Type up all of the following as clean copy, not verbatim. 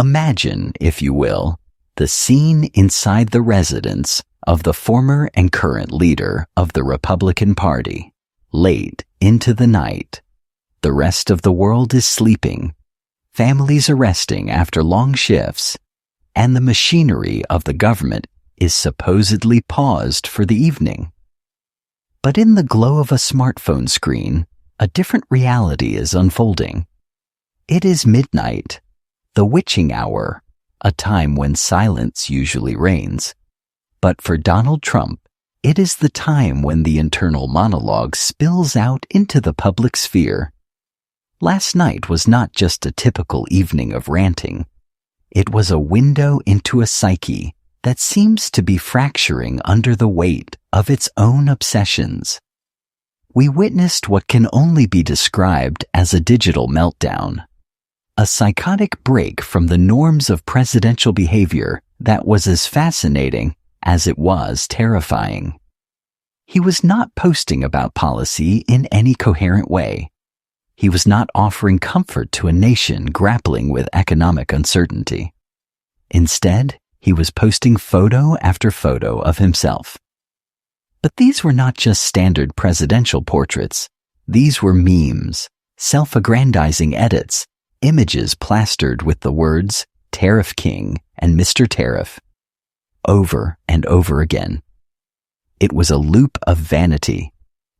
Imagine, if you will, the scene inside the residence of the former and current leader of the Republican Party. Late into the night, the rest of the world is sleeping, families are resting after long shifts, and the machinery of the government is supposedly paused for the evening. But in the glow of a smartphone screen, a different reality is unfolding. It is midnight, the witching hour, a time when silence usually reigns. But for Donald Trump, it is the time when the internal monologue spills out into the public sphere. Last night was not just a typical evening of ranting. It was a window into a psyche that seems to be fracturing under the weight of its own obsessions. We witnessed what can only be described as a digital meltdown, a psychotic break from the norms of presidential behavior that was as fascinating as it was terrifying. He was not posting about policy in any coherent way. He was not offering comfort to a nation grappling with economic uncertainty. Instead, he was posting photo after photo of himself. But these were not just standard presidential portraits. These were memes, self-aggrandizing edits, images plastered with the words Tariff King and Mr. Tariff, over and over again. It was a loop of vanity.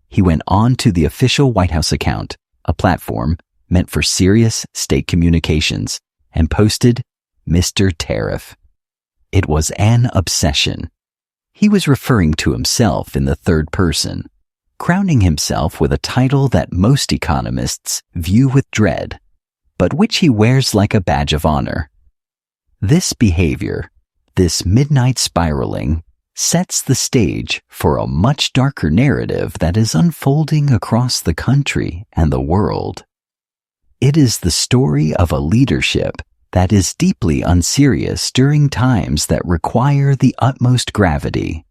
He went on to the official White House account, a platform meant for serious state communications, and posted Mr. Tariff. It was an obsession. He was referring to himself in the third person, crowning himself with a title that most economists view with dread, but which he wears like a badge of honor. This behavior, this midnight spiraling, sets the stage for a much darker narrative that is unfolding across the country and the world. It is the story of a leadership that is deeply unserious during times that require the utmost gravity.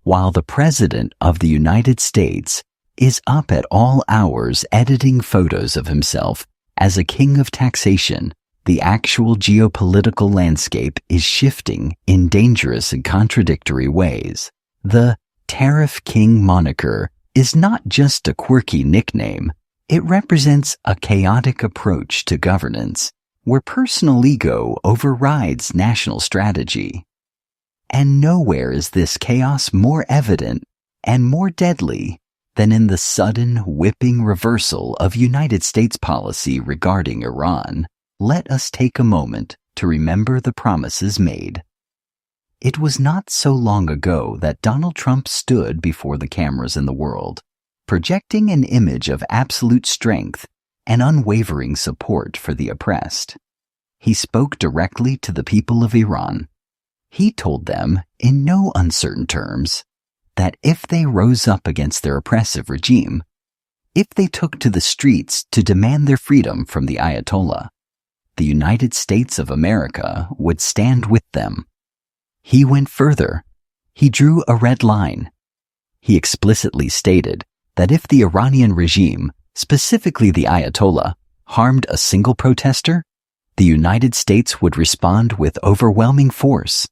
While the President of the United States is up at all hours editing photos of himself as a king of taxation, the actual geopolitical landscape is shifting in dangerous and contradictory ways. The Tariff King moniker is not just a quirky nickname. It represents a chaotic approach to governance, where personal ego overrides national strategy. And nowhere is this chaos more evident and more deadly than in the sudden whipping reversal of United States policy regarding Iran. Let us take a moment to remember the promises made. It was not so long ago that Donald Trump stood before the cameras in the world, projecting an image of absolute strength and unwavering support for the oppressed. He spoke directly to the people of Iran. He told them, in no uncertain terms, that if they rose up against their oppressive regime, if they took to the streets to demand their freedom from the Ayatollah, the United States of America would stand with them. He went further. He drew a red line. He explicitly stated that if the Iranian regime, specifically the Ayatollah, harmed a single protester, the United States would respond with overwhelming force.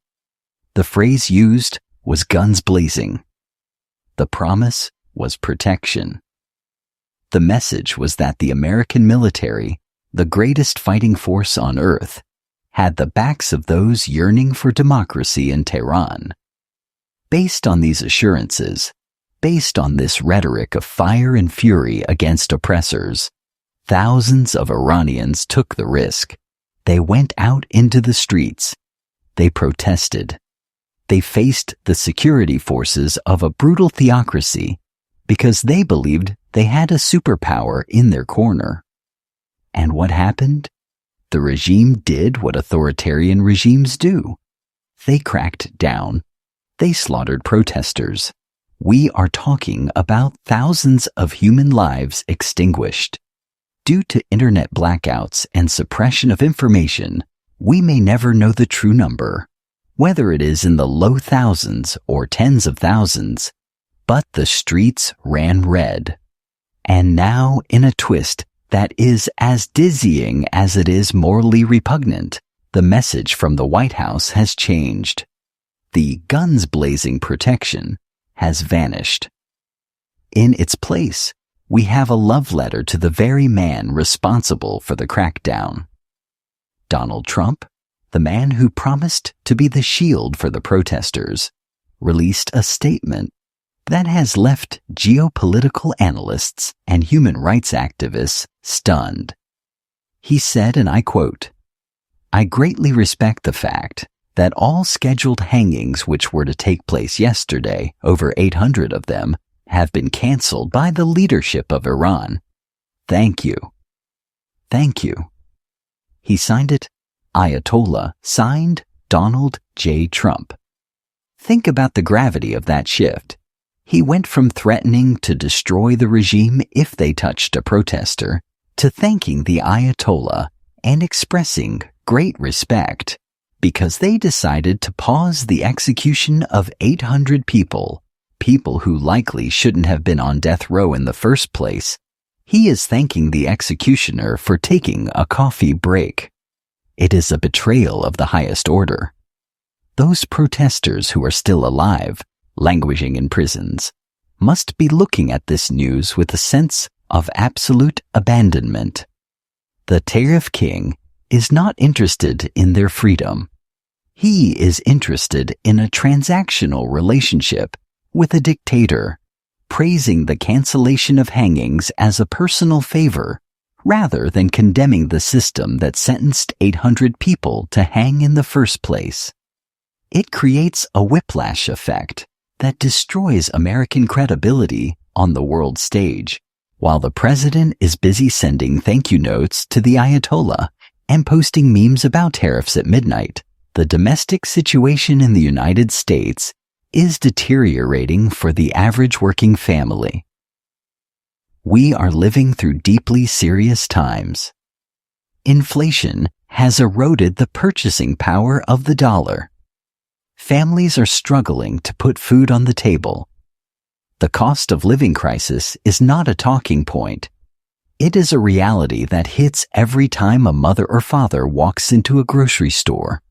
The phrase used was guns blazing. The promise was protection. The message was that the American military, the greatest fighting force on earth, had the backs of those yearning for democracy in Tehran. Based on these assurances, based on this rhetoric of fire and fury against oppressors, thousands of Iranians took the risk. They went out into the streets. They protested. They faced the security forces of a brutal theocracy because they believed they had a superpower in their corner. And what happened? The regime did what authoritarian regimes do. They cracked down. They slaughtered protesters. We are talking about thousands of human lives extinguished. Due to internet blackouts and suppression of information, we may never know the true number, whether it is in the low thousands or tens of thousands, but the streets ran red. And now, in a twist that is as dizzying as it is morally repugnant, the message from the White House has changed. The guns-blazing protection has vanished. In its place, we have a love letter to the very man responsible for the crackdown. Donald Trump, the man who promised to be the shield for the protesters, released a statement that has left geopolitical analysts and human rights activists stunned. He said, and I quote, "I greatly respect the fact that all scheduled hangings which were to take place yesterday, over 800 of them, have been canceled by the leadership of Iran. Thank you. Thank you." He signed it, Ayatollah, signed Donald J. Trump. Think about the gravity of that shift. He went from threatening to destroy the regime if they touched a protester to thanking the Ayatollah and expressing great respect because they decided to pause the execution of 800 people who likely shouldn't have been on death row in the first place. He is thanking the executioner for taking a coffee break. It is a betrayal of the highest order. Those protesters who are still alive, languishing in prisons, must be looking at this news with a sense of absolute abandonment. The Tariff King is not interested in their freedom. He is interested in a transactional relationship with a dictator, praising the cancellation of hangings as a personal favor rather than condemning the system that sentenced 800 people to hang in the first place. It creates a whiplash effect that destroys American credibility on the world stage, while the president is busy sending thank you notes to the Ayatollah and posting memes about tariffs at midnight. The domestic situation in the United States is deteriorating for the average working family. We are living through deeply serious times. Inflation has eroded the purchasing power of the dollar. Families are struggling to put food on the table. The cost of living crisis is not a talking point. It is a reality that hits every time a mother or father walks into a grocery store.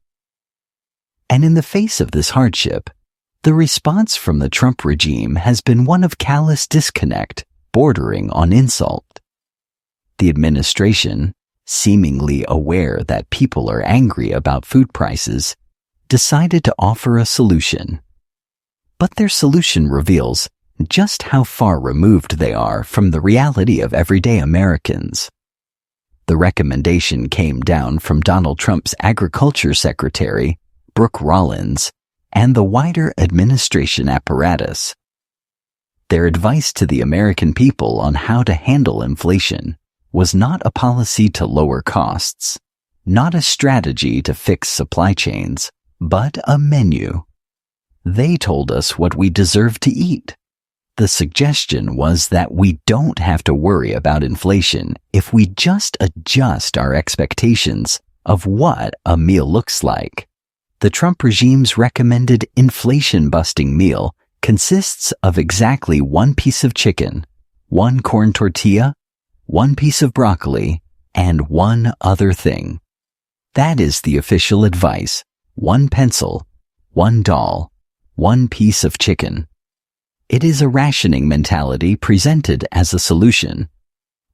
And in the face of this hardship, the response from the Trump regime has been one of callous disconnect, bordering on insult. The administration, seemingly aware that people are angry about food prices, decided to offer a solution. But their solution reveals just how far removed they are from the reality of everyday Americans. The recommendation came down from Donald Trump's Agriculture Secretary, Brooke Rollins, and the wider administration apparatus. Their advice to the American people on how to handle inflation was not a policy to lower costs, not a strategy to fix supply chains, but a menu. They told us what we deserve to eat. The suggestion was that we don't have to worry about inflation if we just adjust our expectations of what a meal looks like. The Trump regime's recommended inflation-busting meal consists of exactly 1 piece of chicken, 1 corn tortilla, 1 piece of broccoli, and 1 other thing. That is the official advice: 1 pencil, 1 doll, 1 piece of chicken. It is a rationing mentality presented as a solution.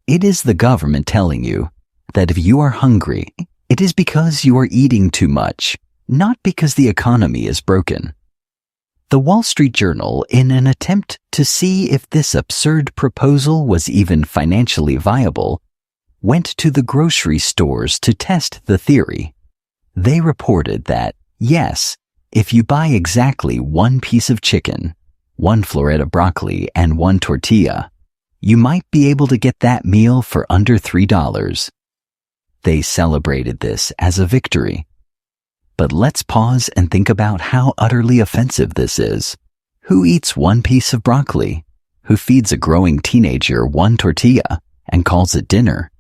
It is the government telling you that if you are hungry, it is because you are eating too much, not because the economy is broken. The Wall Street Journal, in an attempt to see if this absurd proposal was even financially viable, went to the grocery stores to test the theory. They reported that, yes, if you buy exactly 1 piece of chicken, 1 Florida broccoli, and 1 tortilla, you might be able to get that meal for under $3. They celebrated this as a victory. But let's pause and think about how utterly offensive this is. Who eats 1 piece of broccoli? Who feeds a growing teenager 1 tortilla and calls it dinner?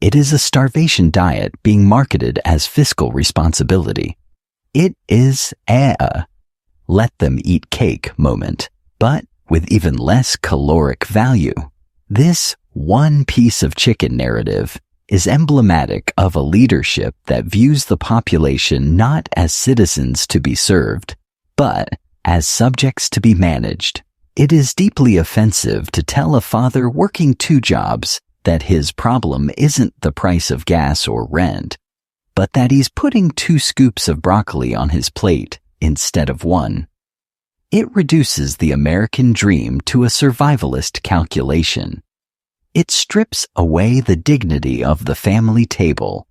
It is a starvation diet being marketed as fiscal responsibility. It is a let them eat cake moment, but with even less caloric value. This 1 piece of chicken narrative is emblematic of a leadership that views the population not as citizens to be served, but as subjects to be managed. It is deeply offensive to tell a father working 2 jobs that his problem isn't the price of gas or rent, but that he's putting 2 scoops of broccoli on his plate instead of 1. It reduces the American dream to a survivalist calculation. It strips away the dignity of the family table.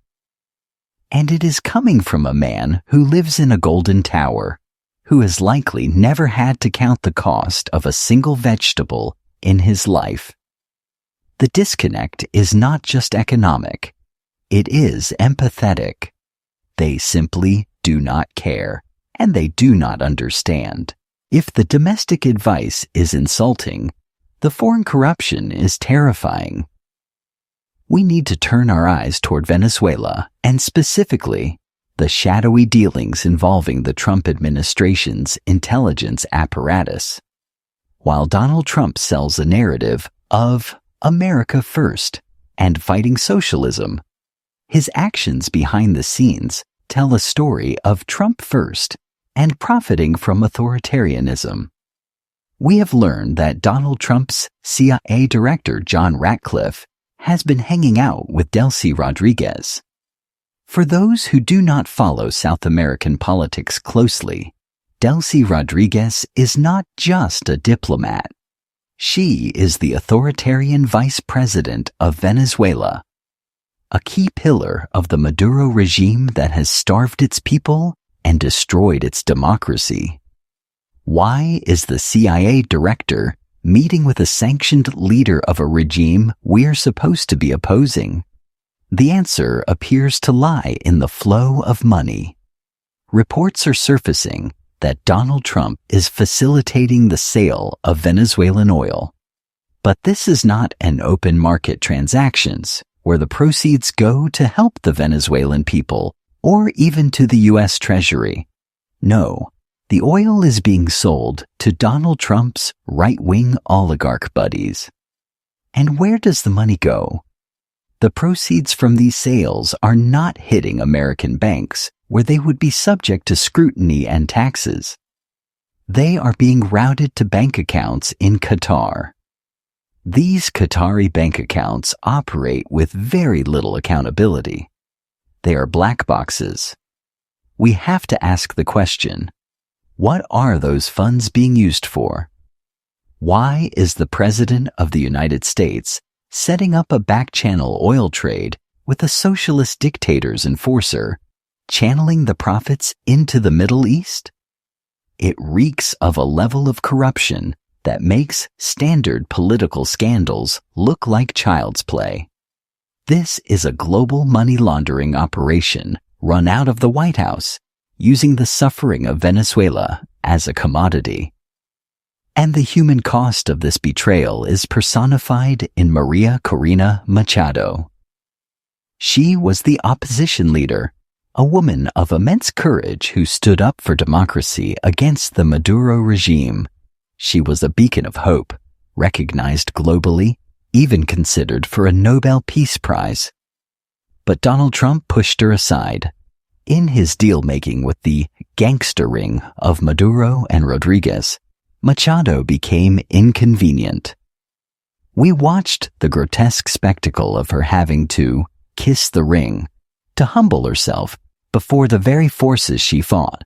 And it is coming from a man who lives in a golden tower, who has likely never had to count the cost of a single vegetable in his life. The disconnect is not just economic, it is empathetic. They simply do not care, and they do not understand. If the domestic advice is insulting, the foreign corruption is terrifying. We need to turn our eyes toward Venezuela, and specifically, the shadowy dealings involving the Trump administration's intelligence apparatus. While Donald Trump sells a narrative of America first and fighting socialism, his actions behind the scenes tell a story of Trump first and profiting from authoritarianism. We have learned that Donald Trump's CIA director, John Ratcliffe, has been hanging out with Delcy Rodriguez. For those who do not follow South American politics closely, Delcy Rodriguez is not just a diplomat. She is the authoritarian vice president of Venezuela, a key pillar of the Maduro regime that has starved its people and destroyed its democracy. Why is the CIA director meeting with a sanctioned leader of a regime we're supposed to be opposing? The answer appears to lie in the flow of money. Reports are surfacing that Donald Trump is facilitating the sale of Venezuelan oil. But this is not an open market transactions where the proceeds go to help the Venezuelan people or even to the U.S. Treasury. No, the oil is being sold to Donald Trump's right-wing oligarch buddies. And where does the money go? The proceeds from these sales are not hitting American banks, where they would be subject to scrutiny and taxes. They are being routed to bank accounts in Qatar. These Qatari bank accounts operate with very little accountability. They are black boxes. We have to ask the question, what are those funds being used for? Why is the President of the United States setting up a back-channel oil trade with a socialist dictator's enforcer, channeling the profits into the Middle East? It reeks of a level of corruption that makes standard political scandals look like child's play. This is a global money laundering operation run out of the White House, using the suffering of Venezuela as a commodity. And the human cost of this betrayal is personified in Maria Corina Machado. She was the opposition leader, a woman of immense courage who stood up for democracy against the Maduro regime. She was a beacon of hope, recognized globally, even considered for a Nobel Peace Prize. But Donald Trump pushed her aside. In his deal-making with the gangster ring of Maduro and Rodriguez, Machado became inconvenient. We watched the grotesque spectacle of her having to kiss the ring to humble herself before the very forces she fought,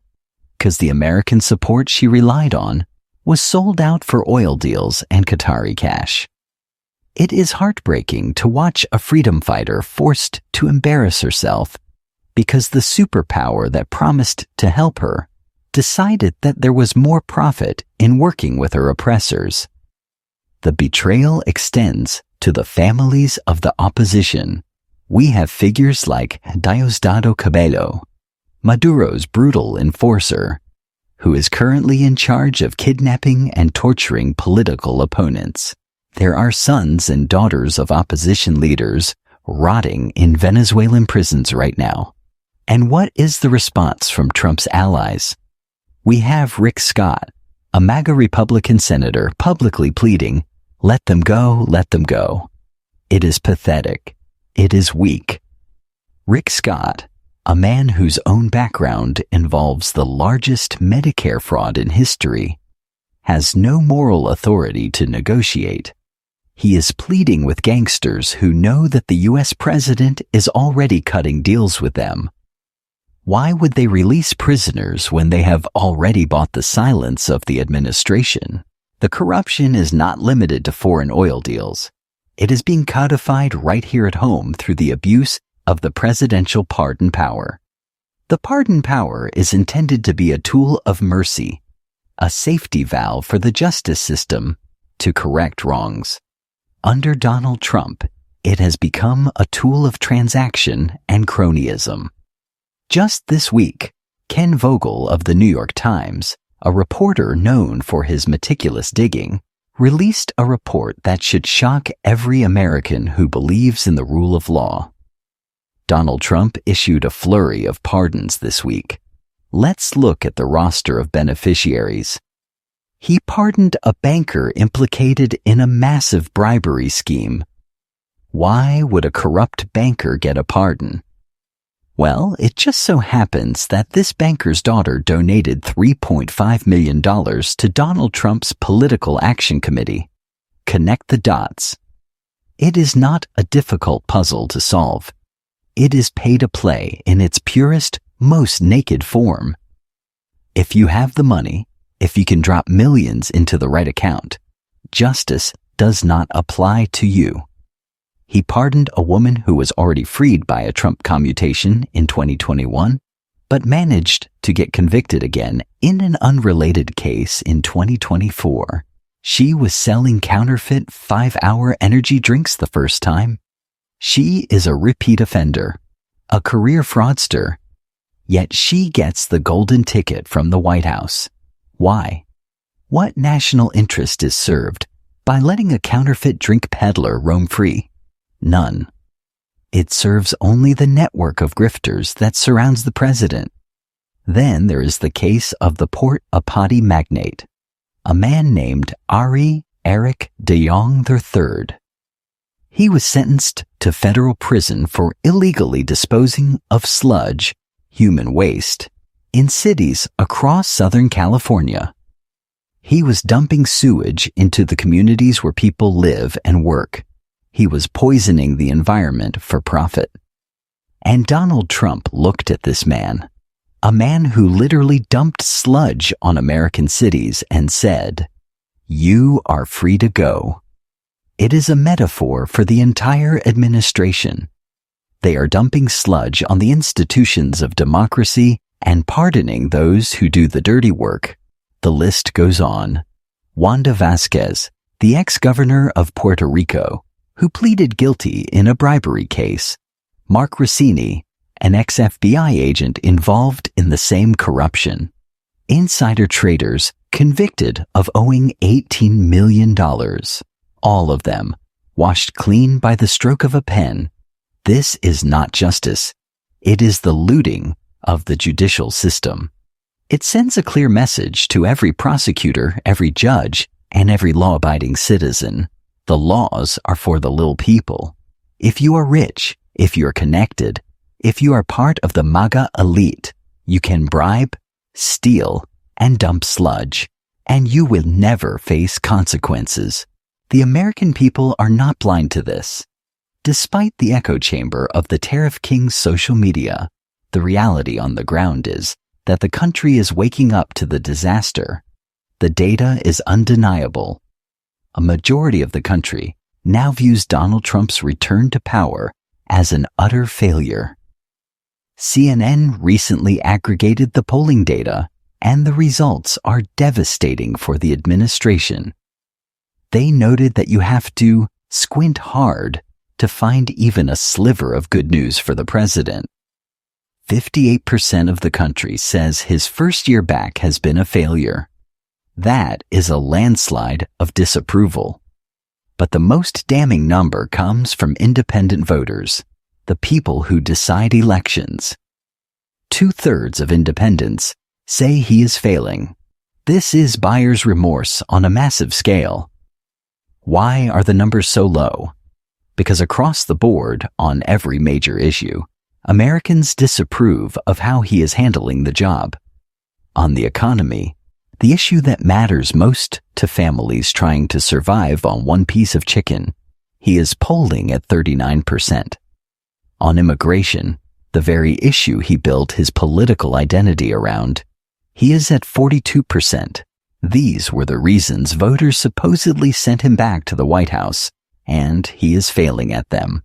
because the American support she relied on was sold out for oil deals and Qatari cash. It is heartbreaking to watch a freedom fighter forced to embarrass herself because the superpower that promised to help her decided that there was more profit in working with her oppressors. The betrayal extends to the families of the opposition. We have figures like Diosdado Cabello, Maduro's brutal enforcer, who is currently in charge of kidnapping and torturing political opponents. There are sons and daughters of opposition leaders rotting in Venezuelan prisons right now. And what is the response from Trump's allies? We have Rick Scott, a MAGA Republican senator, publicly pleading, "Let them go, let them go." It is pathetic. It is weak. Rick Scott, a man whose own background involves the largest Medicare fraud in history, has no moral authority to negotiate. He is pleading with gangsters who know that the U.S. president is already cutting deals with them. Why would they release prisoners when they have already bought the silence of the administration? The corruption is not limited to foreign oil deals. It is being codified right here at home through the abuse of the presidential pardon power. The pardon power is intended to be a tool of mercy, a safety valve for the justice system to correct wrongs. Under Donald Trump, it has become a tool of transaction and cronyism. Just this week, Ken Vogel of the New York Times, a reporter known for his meticulous digging, released a report that should shock every American who believes in the rule of law. Donald Trump issued a flurry of pardons this week. Let's look at the roster of beneficiaries. He pardoned a banker implicated in a massive bribery scheme. Why would a corrupt banker get a pardon? Well, it just so happens that this banker's daughter donated $3.5 million to Donald Trump's Political Action Committee. Connect the dots. It is not a difficult puzzle to solve. It is pay-to-play in its purest, most naked form. If you have the money, if you can drop millions into the right account, justice does not apply to you. He pardoned a woman who was already freed by a Trump commutation in 2021, but managed to get convicted again in an unrelated case in 2024. She was selling counterfeit 5-hour energy drinks the first time. She is a repeat offender, a career fraudster, yet she gets the golden ticket from the White House. Why? What national interest is served by letting a counterfeit drink peddler roam free? None. It serves only the network of grifters that surrounds the president. Then there is the case of the Port Apati magnate, a man named Ari Eric de Jong III. He was sentenced to federal prison for illegally disposing of sludge, human waste, in cities across Southern California. He was dumping sewage into the communities where people live and work. He was poisoning the environment for profit. And Donald Trump looked at this man, a man who literally dumped sludge on American cities and said, "You are free to go." It is a metaphor for the entire administration. They are dumping sludge on the institutions of democracy and pardoning those who do the dirty work. The list goes on. Wanda Vasquez, the ex-governor of Puerto Rico, who pleaded guilty in a bribery case. Mark Rossini, an ex-FBI agent involved in the same corruption. Insider traders convicted of owing $18 million. All of them washed clean by the stroke of a pen. This is not justice. It is the looting of the judicial system. It sends a clear message to every prosecutor, every judge, and every law-abiding citizen. The laws are for the little people. If you are rich, if you are connected, if you are part of the MAGA elite, you can bribe, steal, and dump sludge, and you will never face consequences. The American people are not blind to this. Despite the echo chamber of the Tariff King's social media, the reality on the ground is that the country is waking up to the disaster. The data is undeniable. A majority of the country now views Donald Trump's return to power as an utter failure. CNN recently aggregated the polling data, and the results are devastating for the administration. They noted that you have to squint hard to find even a sliver of good news for the president. 58% of the country says his first year back has been a failure. That is a landslide of disapproval. But the most damning number comes from independent voters, the people who decide elections. 2/3 of independents say he is failing. This is buyer's remorse on a massive scale. Why are the numbers so low? because across the board, on every major issue, Americans disapprove of how he is handling the job. On the economy, the issue that matters most to families trying to survive on one piece of chicken, he is polling at 39%. On immigration, the very issue he built his political identity around, he is at 42%. These were the reasons voters supposedly sent him back to the White House, and he is failing at them.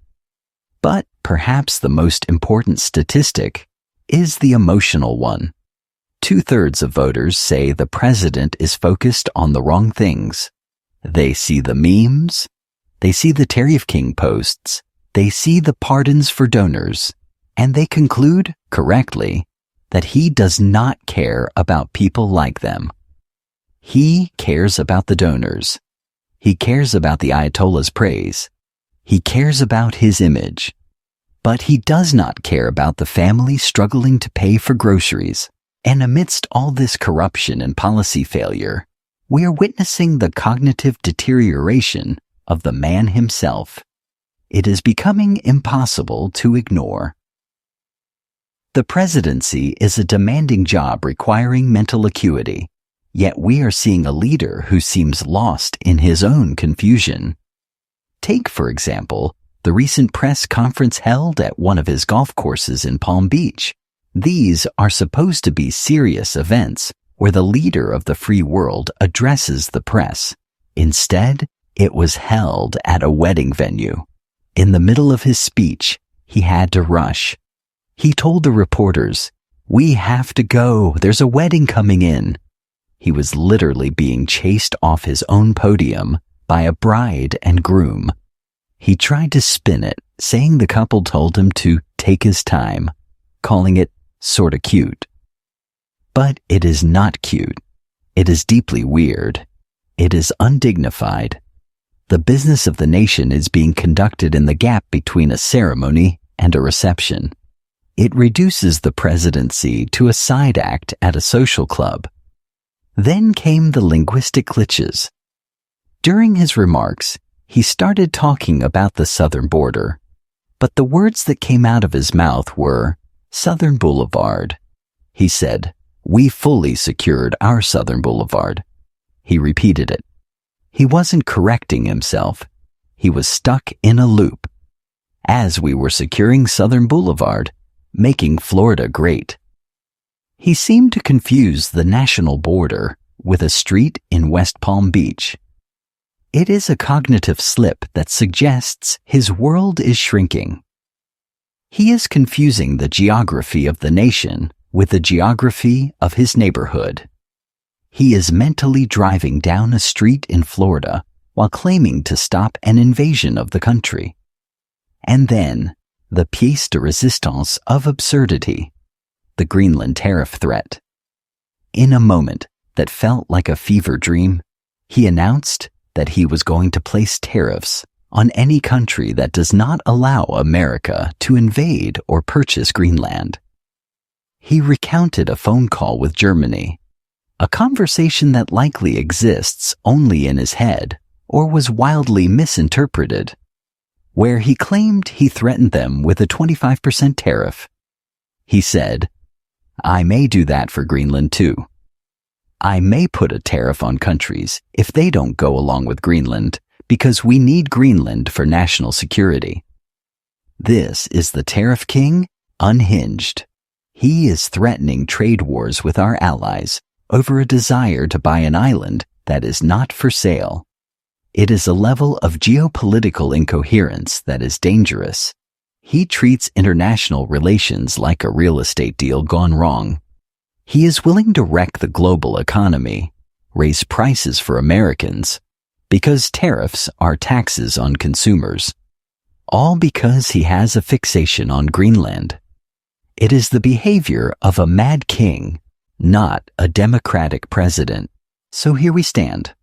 But perhaps the most important statistic is the emotional one. 2/3 of voters say the president is focused on the wrong things. They see the memes, they see the Tariff King posts, they see the pardons for donors, and they conclude, correctly, that he does not care about people like them. He cares about the donors. He cares about the Ayatollah's praise. He cares about his image. But he does not care about the family struggling to pay for groceries. And amidst all this corruption and policy failure, we are witnessing the cognitive deterioration of the man himself. It is becoming impossible to ignore. The presidency is a demanding job requiring mental acuity, yet we are seeing a leader who seems lost in his own confusion. Take, for example, the recent press conference held at one of his golf courses in Palm Beach. These are supposed to be serious events where the leader of the free world addresses the press. Instead, it was held at a wedding venue. In the middle of his speech, he had to rush. He told the reporters, "We have to go. There's a wedding coming in." He was literally being chased off his own podium by a bride and groom. He tried to spin it, saying the couple told him to take his time, calling it sorta cute. But it is not cute. It is deeply weird. It is undignified. The business of the nation is being conducted in the gap between a ceremony and a reception. It reduces the presidency to a side act at a social club. Then came the linguistic glitches. During his remarks, he started talking about the southern border, but the words that came out of his mouth were Southern Boulevard. He said, "We fully secured our Southern Boulevard." He repeated it. He wasn't correcting himself. He was stuck in a loop. As we were securing Southern Boulevard, making Florida great. He seemed to confuse the national border with a street in West Palm Beach. It is a cognitive slip that suggests his world is shrinking. He is confusing the geography of the nation with the geography of his neighborhood. He is mentally driving down a street in Florida while claiming to stop an invasion of the country. And then, the pièce de résistance of absurdity, the Greenland tariff threat. In a moment that felt like a fever dream, he announced that he was going to place tariffs on any country that does not allow America to invade or purchase Greenland. He recounted a phone call with Germany, a conversation that likely exists only in his head or was wildly misinterpreted, where he claimed he threatened them with a 25% tariff. He said, "I may do that for Greenland too. I may put a tariff on countries if they don't go along with Greenland, because we need Greenland for national security." This is the Tariff King unhinged. He is threatening trade wars with our allies over a desire to buy an island that is not for sale. It is a level of geopolitical incoherence that is dangerous. He treats international relations like a real estate deal gone wrong. He is willing to wreck the global economy, raise prices for Americans, because tariffs are taxes on consumers. All because he has a fixation on Greenland. It is the behavior of a mad king, not a democratic president. So here we stand.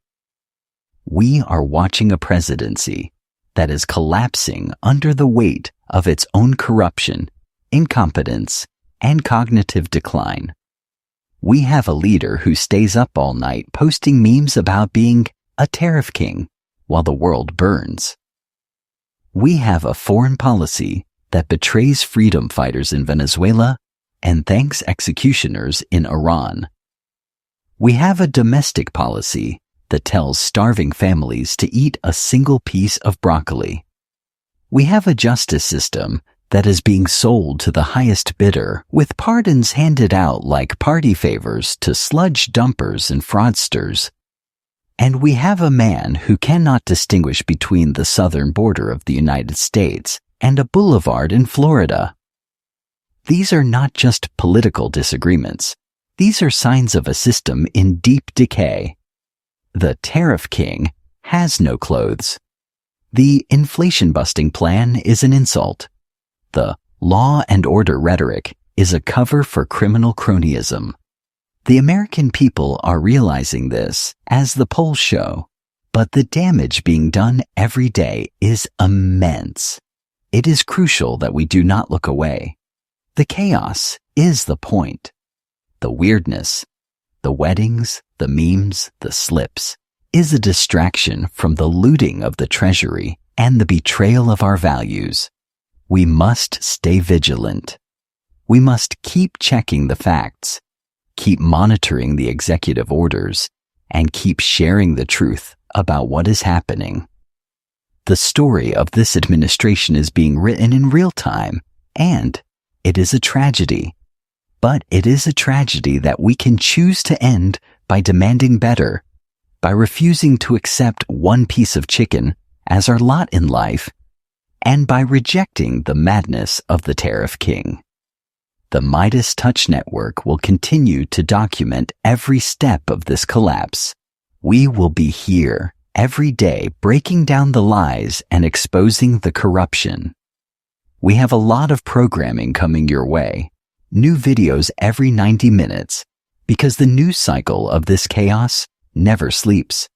We are watching a presidency that is collapsing under the weight of its own corruption, incompetence, and cognitive decline. We have a leader who stays up all night posting memes about being a tariff king while the world burns. We have a foreign policy that betrays freedom fighters in Venezuela and thanks executioners in Iran. We have a domestic policy that tells starving families to eat a single piece of broccoli. We have a justice system that is being sold to the highest bidder, with pardons handed out like party favors to sludge dumpers and fraudsters. And we have a man who cannot distinguish between the southern border of the United States and a boulevard in Florida. These are not just political disagreements. These are signs of a system in deep decay. The Tariff King has no clothes. The inflation-busting plan is an insult. The law and order rhetoric is a cover for criminal cronyism. The American people are realizing this, as the polls show, but the damage being done every day is immense. It is crucial that we do not look away. The chaos is the point. The weirdness, the weddings, the memes, the slips, is a distraction from the looting of the treasury and the betrayal of our values. We must stay vigilant. We must keep checking the facts, keep monitoring the executive orders, and keep sharing the truth about what is happening. The story of this administration is being written in real time, and it is a tragedy. But it is a tragedy that we can choose to end by demanding better, by refusing to accept one piece of chicken as our lot in life, and by rejecting the madness of the Tariff King. The Midas Touch Network will continue to document every step of this collapse. We will be here every day breaking down the lies and exposing the corruption. We have a lot of programming coming your way, new videos every 90 minutes, because the news cycle of this chaos never sleeps.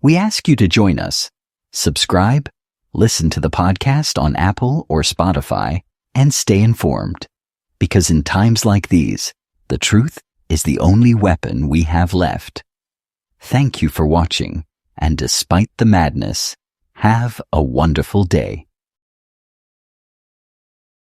We ask you to join us, subscribe, listen to the podcast on Apple or Spotify, and stay informed. Because in times like these, the truth is the only weapon we have left. Thank you for watching, and despite the madness, have a wonderful day.